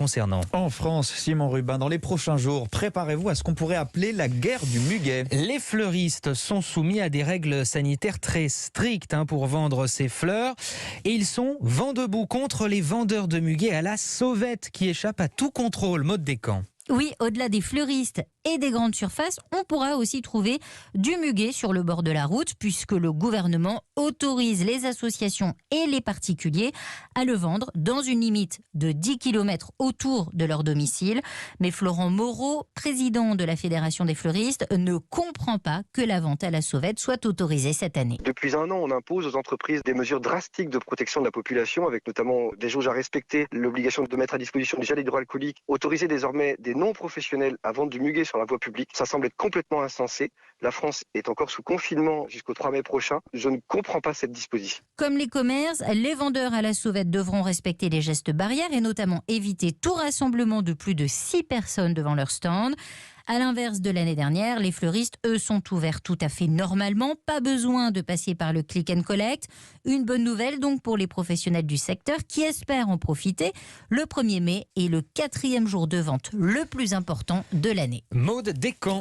concernant. En France, Simon Rubin, dans les prochains jours, préparez-vous à ce qu'on pourrait appeler la guerre du muguet. Les fleuristes sont soumis à des règles sanitaires très strictes pour vendre ces fleurs. Et ils sont vent debout contre les vendeurs de muguet à la sauvette qui échappent à tout contrôle. Mode des camps. Oui, au-delà des fleuristes et des grandes surfaces, on pourra aussi trouver du muguet sur le bord de la route puisque le gouvernement autorise les associations et les particuliers à le vendre dans une limite de 10 km autour de leur domicile. Mais Florent Moreau, président de la Fédération des fleuristes, ne comprend pas que la vente à la sauvette soit autorisée cette année. Depuis un an, on impose aux entreprises des mesures drastiques de protection de la population, avec notamment des jauges à respecter, l'obligation de mettre à disposition du gel hydroalcoolique, autoriser désormais des non-professionnels à vendre du muguet sur la voie publique. Ça semble être complètement insensé. La France est encore sous confinement jusqu'au 3 mai prochain. Je ne comprends pas cette disposition. Comme les commerces, les vendeurs à la sauvette devront respecter les gestes barrières et notamment éviter tout rassemblement de plus de 6 personnes devant leur stand. À l'inverse de l'année dernière, les fleuristes, eux, sont ouverts tout à fait normalement. Pas besoin de passer par le click and collect. Une bonne nouvelle donc pour les professionnels du secteur qui espèrent en profiter. Le 1er mai est le 4e jour de vente le plus important de l'année. Mode des camps.